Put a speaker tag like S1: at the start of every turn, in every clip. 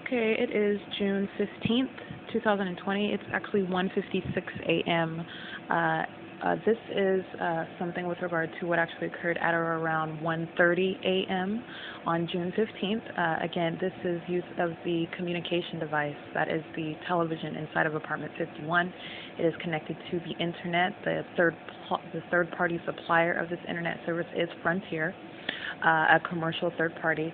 S1: Okay, it is June 15th, 2020. It's actually 1:56 a.m. This is something with regard to what actually occurred at or around 1:30 a.m. on June 15th. Again, this is use of the communication device, that is the television inside of apartment 51. It is connected to the internet. The third-party supplier of this internet service is Frontier, a commercial third party.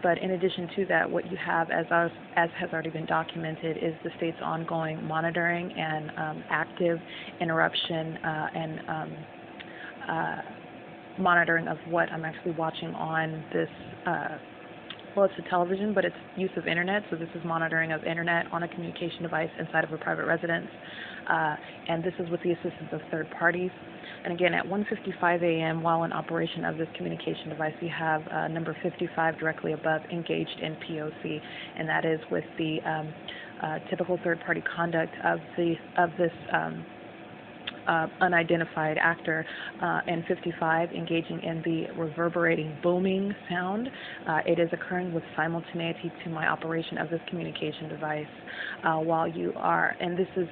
S1: But in addition to that, what you have, as has already been documented, is the state's ongoing monitoring and active interruption and monitoring of what I'm actually watching on this, well, it's a television, but it's use of internet, so this is monitoring of internet on a communication device inside of a private residence, and this is with the assistance of third parties. And again, at 1:55 a.m., while in operation of this communication device, we have number 55 directly above engaged in P.O.C, and that is with the typical third-party conduct of this unidentified actor, and 55 engaging in the reverberating booming sound. It is occurring with simultaneity to my operation of this communication device while you are, and this is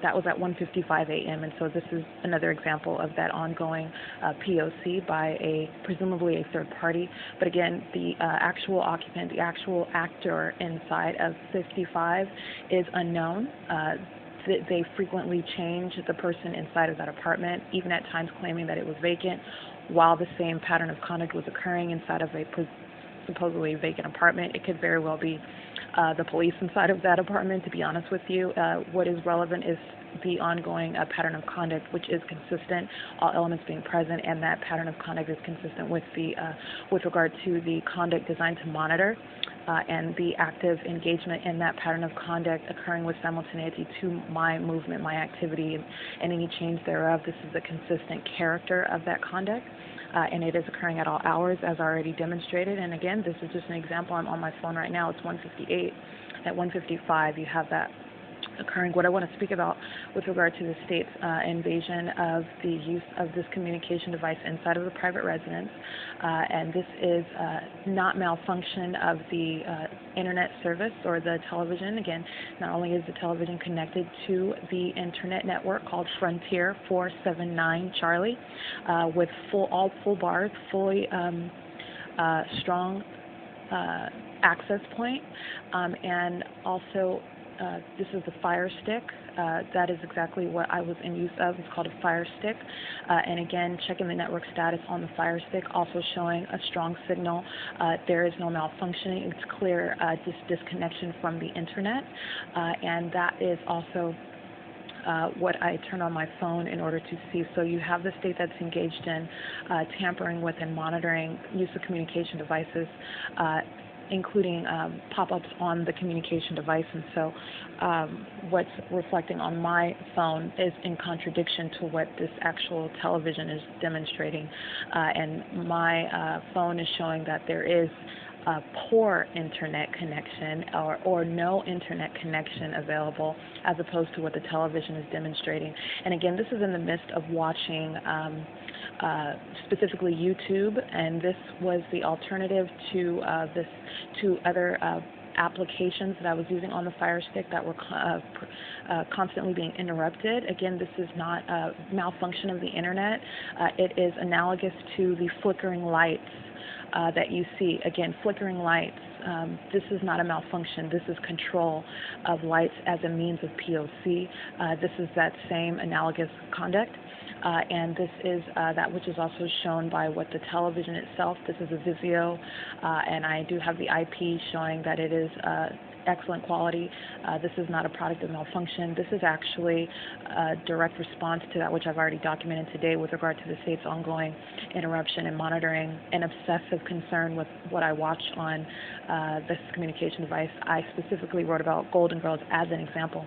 S1: that was at 1:55 a.m. and so this is another example of that ongoing P.O.C. by presumably a third party. But again, the actual occupant, the actual actor inside of 55 is unknown. They frequently change the person inside of that apartment, even at times claiming that it was vacant, while the same pattern of conduct was occurring inside of a supposedly vacant apartment. It could very well be the police inside of that apartment, to be honest with you. What is relevant is the ongoing pattern of conduct, which is consistent, all elements being present, and that pattern of conduct is consistent with regard to the conduct designed to monitor and the active engagement in that pattern of conduct occurring with simultaneity to my movement, my activity, and any change thereof. This is the consistent character of that conduct. And it is occurring at all hours, as already demonstrated. And again, this is just an example. I'm on my phone right now. It's 1:58. At 1:55, you have that occurring. What I want to speak about with regard to the state's invasion of the use of this communication device inside of the private residence, and this is not malfunction of the internet service or the television. Again, not only is the television connected to the internet network called Frontier 479 Charlie with all full bars, fully strong access point, and also this is the Fire Stick. That is exactly what I was in use of. It's called a Fire Stick. And again, checking the network status on the Fire Stick, also showing a strong signal. There is no malfunctioning. It's clear disconnection from the internet. And that is also what I turn on my phone in order to see. So you have the state that's engaged in tampering with and monitoring use of communication devices, including pop-ups on the communication device. And so what's reflecting on my phone is in contradiction to what this actual television is demonstrating. And my phone is showing that there is poor internet connection or no internet connection available, as opposed to what the television is demonstrating. And again, this is in the midst of watching specifically YouTube, and this was the alternative to other applications that I was using on the Fire Stick that were constantly being interrupted. Again, this is not a malfunction of the internet. It is analogous to the flickering lights that you see. Again, flickering lights, this is not a malfunction. This is control of lights as a means of P.O.C. This is that same analogous conduct. And this is that which is also shown by what the television itself. This is a Vizio, and I do have the IP showing that it is excellent quality. This is not a product of malfunction. This is actually a direct response to that which I've already documented today with regard to the state's ongoing interruption and monitoring and obsessive concern with what I watch on this communication device. I specifically wrote about Golden Girls as an example.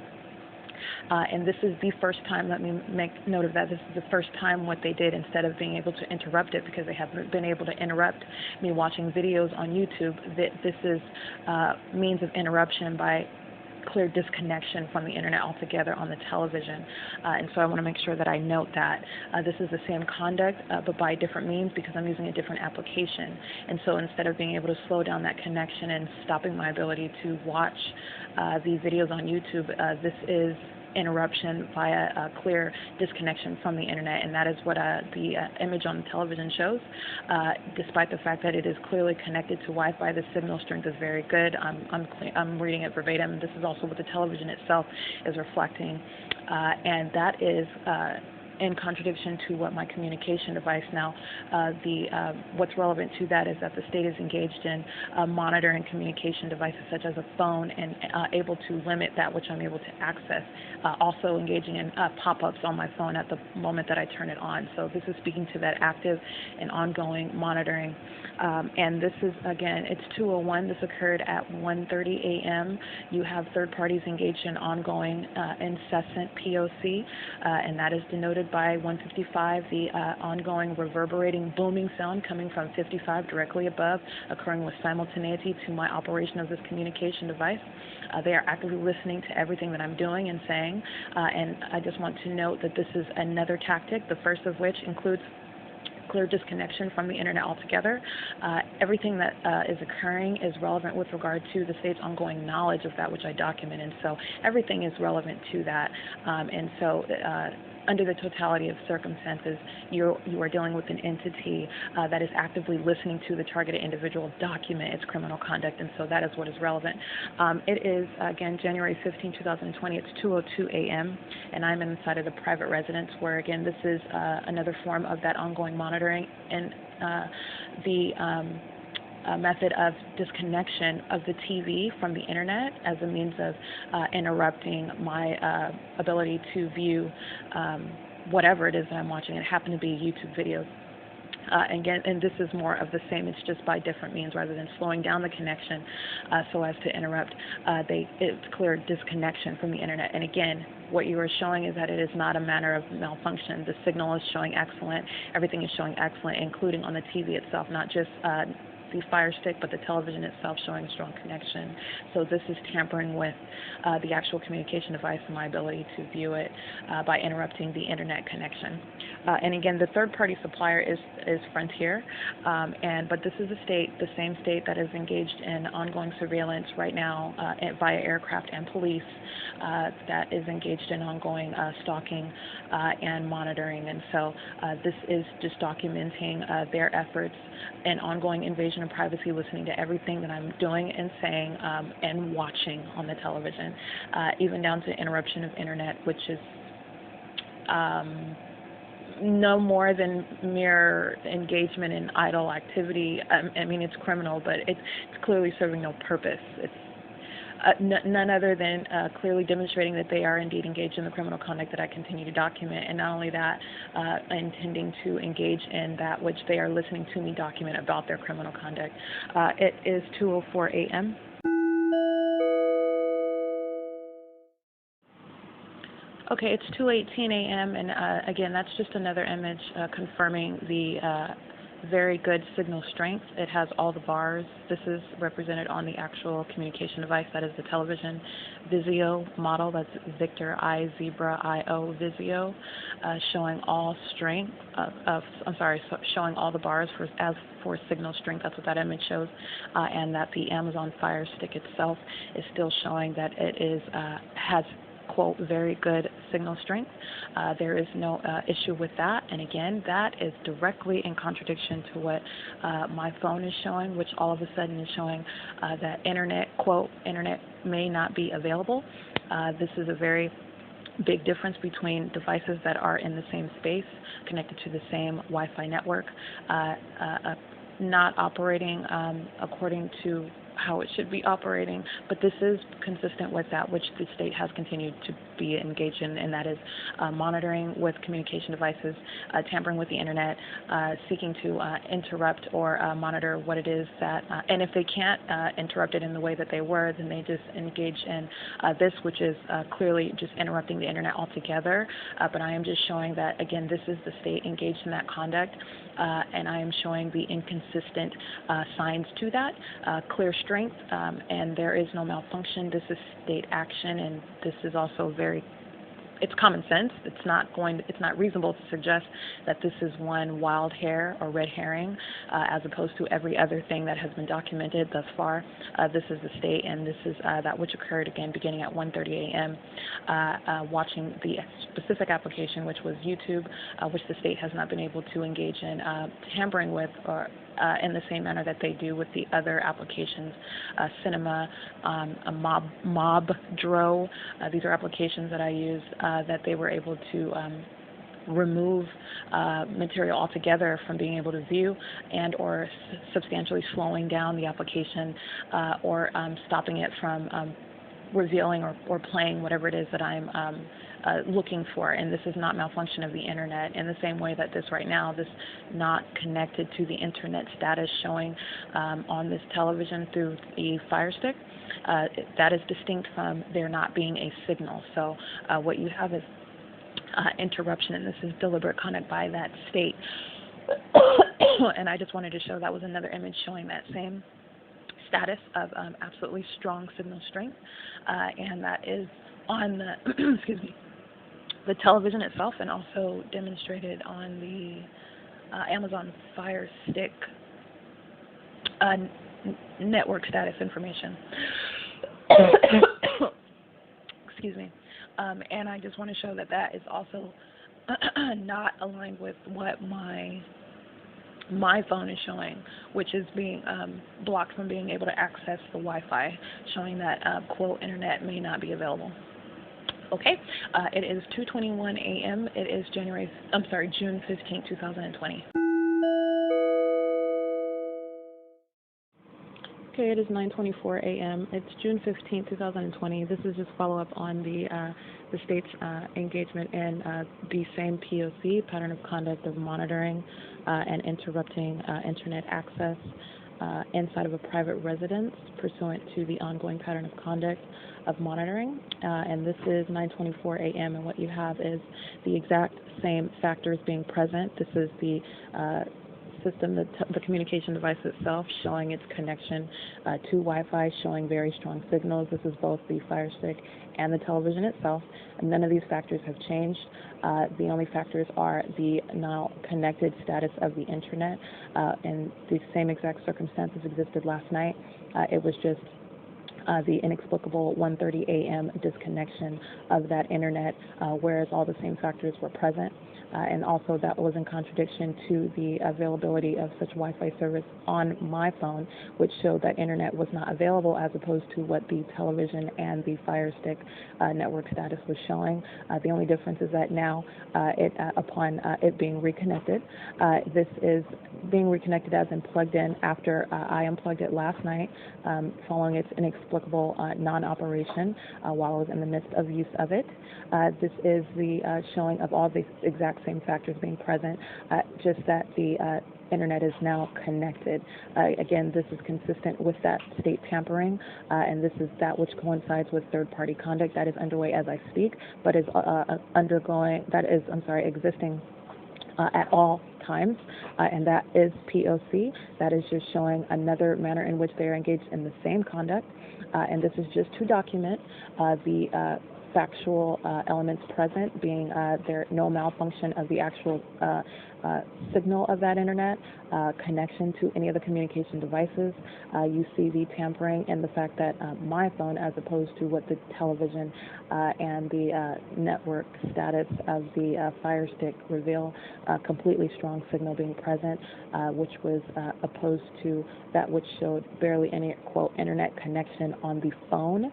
S1: And this is the first time, let me make note of that, this is the first time what they did, instead of being able to interrupt it, because they haven't been able to interrupt me watching videos on YouTube, that this is means of interruption by clear disconnection from the internet altogether on the television. And so I want to make sure that I note that this is the same conduct, but by different means because I'm using a different application. And so instead of being able to slow down that connection and stopping my ability to watch the videos on YouTube, this is interruption via a clear disconnection from the internet, and that is what the image on the television shows. Despite the fact that it is clearly connected to Wi-Fi, the signal strength is very good. I'm reading it verbatim. This is also what the television itself is reflecting, and that is in contradiction to what my communication device now, what's relevant to that is that the state is engaged in monitoring communication devices such as a phone and able to limit that which I'm able to access, also engaging in pop-ups on my phone at the moment that I turn it on. So this is speaking to that active and ongoing monitoring. And this is, again, it's 2:01. This occurred at 1:30 a.m. You have third parties engaged in ongoing incessant P.O.C, and that is denoted by 155, the ongoing reverberating booming sound coming from 55 directly above, occurring with simultaneity to my operation of this communication device. They are actively listening to everything that I'm doing and saying, and I just want to note that this is another tactic, the first of which includes clear disconnection from the internet altogether. Everything that is occurring is relevant with regard to the state's ongoing knowledge of that which I document, and so everything is relevant to that. And so under the totality of circumstances, you are dealing with an entity that is actively listening to the targeted individual document its criminal conduct, and so that is what is relevant. It is, again, January 15, 2020. It's 2:02 a.m., and I'm inside of the private residence where, again, this is another form of that ongoing monitoring and method of disconnection of the TV from the internet as a means of interrupting my ability to view whatever it is that I'm watching. It happened to be YouTube videos. And this is more of the same. It's just by different means rather than slowing down the connection so as to interrupt. It's clear disconnection from the internet. And again, what you are showing is that it is not a manner of malfunction. The signal is showing excellent. Everything is showing excellent, including on the TV itself, not just the Fire Stick, but the television itself showing strong connection. So this is tampering with the actual communication device and my ability to view it by interrupting the internet connection. And again, the third-party supplier is Frontier, but this is the same state that is engaged in ongoing surveillance right now via aircraft and police that is engaged in ongoing stalking and monitoring. And so this is just documenting their efforts and ongoing invasion of privacy, listening to everything that I'm doing and saying and watching on the television, even down to interruption of internet, which is no more than mere engagement in idle activity. I mean, it's criminal, but it's clearly serving no purpose. It's none other than clearly demonstrating that they are indeed engaged in the criminal conduct that I continue to document, and not only that, intending to engage in that which they are listening to me document about their criminal conduct. It is 2:04 a.m. Okay, it's 2:18 a.m. and again, that's just another image confirming the very good signal strength. It has all the bars. This is represented on the actual communication device. That is the television Vizio model. That's Victor I Zebra IO Vizio, showing all strength. Showing all the bars for signal strength. That's what that image shows, and that the Amazon Fire Stick itself is still showing that it is has, quote, very good signal strength. There is no issue with that, and again, that is directly in contradiction to what my phone is showing, which all of a sudden is showing that internet, quote, internet may not be available. This is a very big difference between devices that are in the same space, connected to the same Wi-Fi network, not operating according to how it should be operating, but this is consistent with that which the state has continued to be engaged in, and that is monitoring with communication devices, tampering with the internet, seeking to interrupt or monitor what it is that, and if they can't interrupt it in the way that they were, then they just engage in this, which is clearly just interrupting the internet altogether. But I am just showing that, again, this is the state engaged in that conduct, and I am showing the inconsistent signs to that. Clear strength, and there is no malfunction. This is state action, and this is also it's common sense. It's not reasonable to suggest that this is one wild hair or red herring, as opposed to every other thing that has been documented thus far. This is the state, and this is that which occurred again beginning at 1:30 a.m. Watching the specific application, which was YouTube, which the state has not been able to engage in tampering with or in the same manner that they do with the other applications, Cinema, Mobdro. These are applications that I use that they were able to remove material altogether from being able to view, and or substantially slowing down the application or stopping it from revealing or playing whatever it is that I'm looking for. And this is not malfunction of the internet in the same way that this right now, this not connected to the internet status showing on this television through the Fire Stick, that is distinct from there not being a signal. So what you have is interruption, and this is deliberate conduct by that state. And I just wanted to show that was another image showing that same status of absolutely strong signal strength, and that is on the excuse me, the television itself, and also demonstrated on the Amazon Fire Stick network status information. Excuse me. And I just want to show that that is also not aligned with what my phone is showing, which is being blocked from being able to access the Wi-Fi, showing that quote internet may not be available. Okay, it is 2:21 a.m. It is June 15, 2020. Okay, it is 9:24 a.m. It's June 15, 2020. This is just follow-up on the state's engagement in the same P.O.C, pattern of conduct of monitoring and interrupting internet access inside of a private residence pursuant to the ongoing pattern of conduct of monitoring. And this is 9:24 a.m. and what you have is the exact same factors being present. This is the system, the communication device itself, showing its connection to Wi-Fi, showing very strong signals. This is both the Fire Stick and the television itself. And none of these factors have changed. The only factors are the now connected status of the internet, and the same exact circumstances existed last night. It was just the inexplicable 1:30 a.m. disconnection of that internet, whereas all the same factors were present. And also that was in contradiction to the availability of such Wi-Fi service on my phone, which showed that internet was not available, as opposed to what the television and the Fire Stick network status was showing. The only difference is that now, upon it being reconnected, this is being reconnected as in plugged in after I unplugged it last night, following its inexplicable non-operation while I was in the midst of use of it. This is the showing of all the exact same factors being present, just that the internet is now connected. Again, this is consistent with that state tampering, and this is that which coincides with third-party conduct that is underway as I speak, but is existing at all times, and that is P.O.C. That is just showing another manner in which they are engaged in the same conduct, and this is just to document the factual elements present, being there no malfunction of the actual signal of that internet, connection to any of the communication devices. You see the tampering and the fact that my phone, as opposed to what the television and the network status of the Fire Stick reveal, completely strong signal being present, which was opposed to that which showed barely any, quote, internet connection on the phone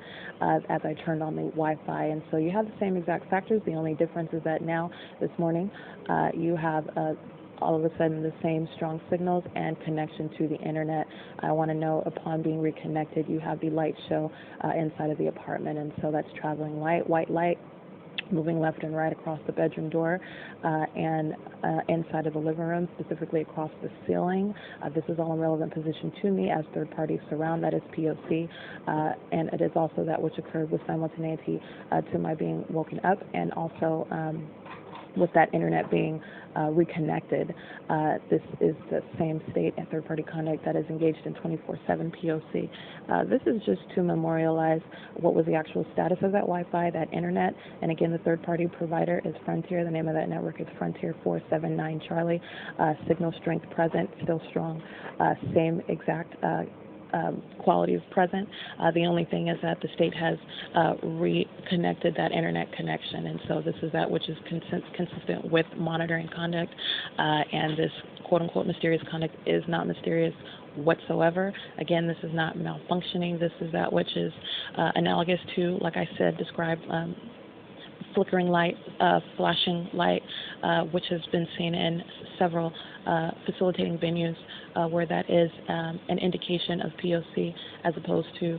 S1: as I turned on the Wi-Fi. And so you have the same exact factors. The only difference is that now, this morning, you have all of a sudden the same strong signals and connection to the internet. I want to know, upon being reconnected, you have the light show inside of the apartment, and so that's traveling light, white light, moving left and right across the bedroom door and inside of the living room, specifically across the ceiling. This is all in relevant position to me as third party surround, that is P.O.C. And it is also that which occurred with simultaneity to my being woken up, and also with that internet being reconnected. This is the same state and third-party conduct that is engaged in 24/7 P.O.C. This is just to memorialize what was the actual status of that Wi-Fi, that internet, and again, the third-party provider is Frontier. The name of that network is Frontier 479 Charlie. Signal strength present, still strong, same exact quality is present. The only thing is that the state has reconnected that internet connection, and so this is that which is consistent with monitoring conduct, and this quote-unquote mysterious conduct is not mysterious whatsoever. Again, this is not malfunctioning. This is that which is analogous to, like I said, described flickering light, flashing light, which has been seen in several facilitating venues where that is an indication of P.O.C. as opposed to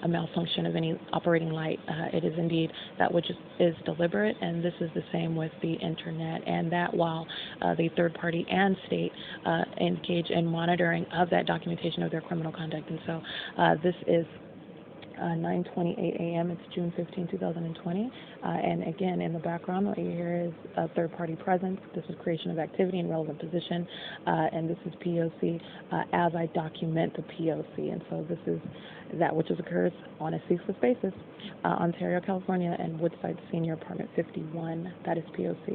S1: a malfunction of any operating light. It is indeed that which is deliberate, and this is the same with the internet, and that while the third party and state engage in monitoring of that documentation of their criminal conduct. And so this is 9:28 a.m. It's June 15, 2020. And again, in the background, what you hear is a third-party presence. This is creation of activity in relevant position, and this is P.O.C. As I document the P.O.C. And so this is that which occurs on a ceaseless basis. Ontario, California, and Woodside Senior Apartment 51. That is P.O.C.